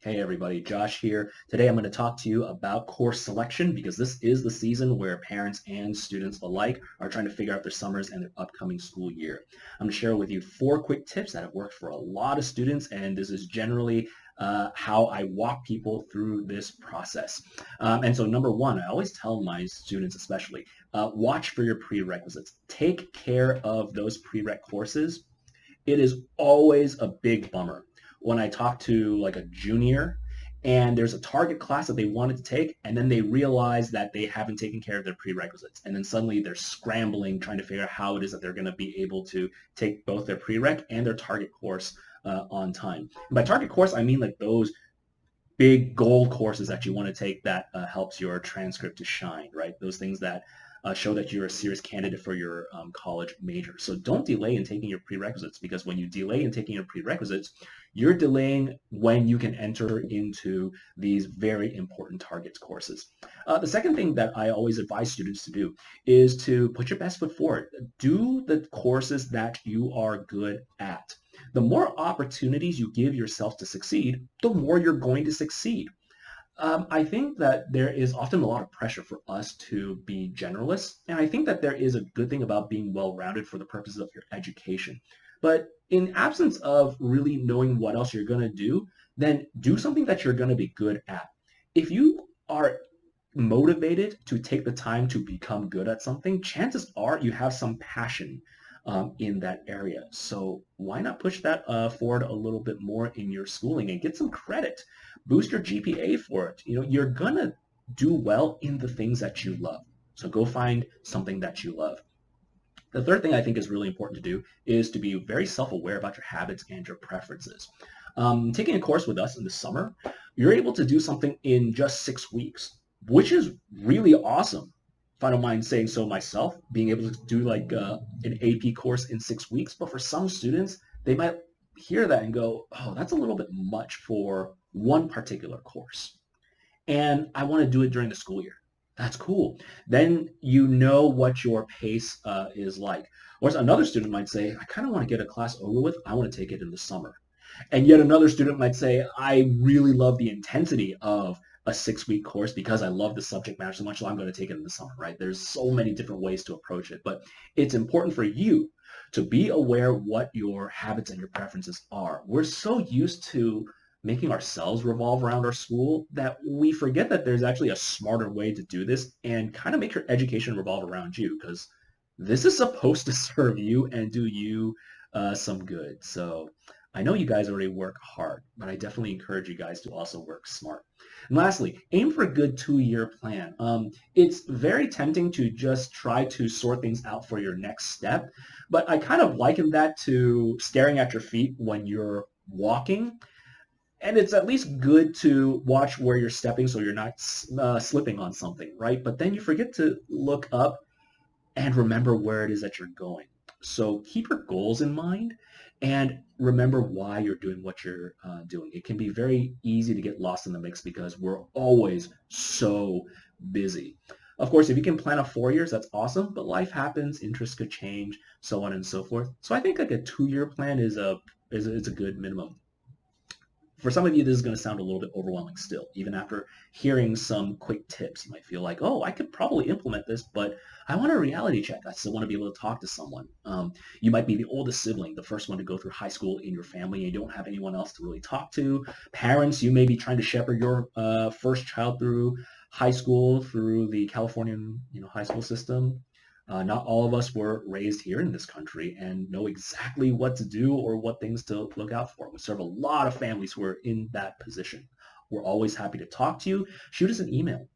Hey everybody, Josh here. Today I'm going to talk to you about course selection because this is the season where parents and students alike are trying to figure out their summers and their upcoming school year. I'm going to share with you 4 quick tips that have worked for a lot of students, and this is generally how I walk people through this process. And so number one, I always tell my students especially, watch for your prerequisites. Take care of those prereq courses. It is always a big bummer when I talk to like a junior and there's a target class that they wanted to take and then they realize that they haven't taken care of their prerequisites, and then suddenly they're scrambling trying to figure out how it is that they're going to be able to take both their prereq and their target course on time. And by target course, I mean like those big goal courses that you want to take that helps your transcript to shine, right? Those things that show that you're a serious candidate for your college major. So don't delay in taking your prerequisites, because when you delay in taking your prerequisites, you're delaying when you can enter into these very important targets courses. The second thing that I always advise students to do is to put your best foot forward. Do the courses that you are good at. The more opportunities you give yourself to succeed, the more you're going to succeed. I think that there is often a lot of pressure for us to be generalists, and I think that there is a good thing about being well-rounded for the purposes of your education. But in absence of really knowing what else you're going to do, then do something that you're going to be good at. If you are motivated to take the time to become good at something, chances are you have some passion in that area. So why not push that forward a little bit more in your schooling and get some credit? Boost your GPA for it. You know, you're gonna do well in the things that you love. So go find something that you love. The third thing I think is really important to do is to be very self-aware about your habits and your preferences. Taking a course with us in the summer, you're able to do something in just 6 weeks, which is really awesome. If I don't mind saying so myself, being able to do like an AP course in 6 weeks. But for some students, they might hear that and go, oh, that's a little bit much for one particular course. And I want to do it during the school year. That's cool. Then you know what your pace is like. Or another student might say, I kind of want to get a class over with. I want to take it in the summer. And yet another student might say, I really love the intensity of a 6-week course because I love the subject matter so much, so I'm going to take it in the summer, right? There's so many different ways to approach it, but it's important for you to be aware what your habits and your preferences are. We're so used to making ourselves revolve around our school that we forget that there's actually a smarter way to do this and kind of make your education revolve around you, because this is supposed to serve you and do you some good. So I know you guys already work hard, but I definitely encourage you guys to also work smart. And lastly, aim for a good 2-year plan. It's very tempting to just try to sort things out for your next step, but I kind of liken that to staring at your feet when you're walking. And it's at least good to watch where you're stepping so you're not slipping on something, right? But then you forget to look up and remember where it is that you're going. So keep your goals in mind and remember why you're doing what you're doing. It can be very easy to get lost in the mix because we're always so busy. Of course, if you can plan out 4 years, that's awesome, but life happens, interests could change, so on and so forth. So I think like a 2-year plan is a good minimum. For some of you, this is going to sound a little bit overwhelming still. Even after hearing some quick tips, you might feel like, oh, I could probably implement this, but I want a reality check. I still want to be able to talk to someone. You might be the oldest sibling, the first one to go through high school in your family, and you don't have anyone else to really talk to. Parents, you may be trying to shepherd your first child through high school, through the Californian high school system. Not all of us were raised here in this country and know exactly what to do or what things to look out for. We serve a lot of families who are in that position. We're always happy to talk to you. Shoot us an email,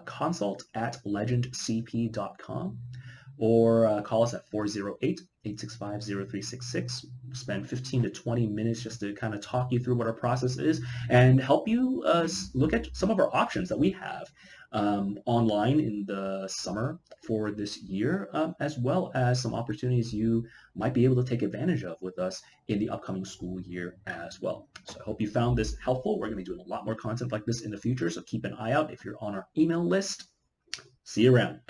consult@legendcp.com, or call us at 408-865-0366. Spend 15 to 20 minutes just to kind of talk you through what our process is and help you look at some of our options that we have online in the summer for this year, as well as some opportunities you might be able to take advantage of with us in the upcoming school year as well. So I hope you found this helpful. We're going to be doing a lot more content like this in the future, so keep an eye out if you're on our email list. See you around.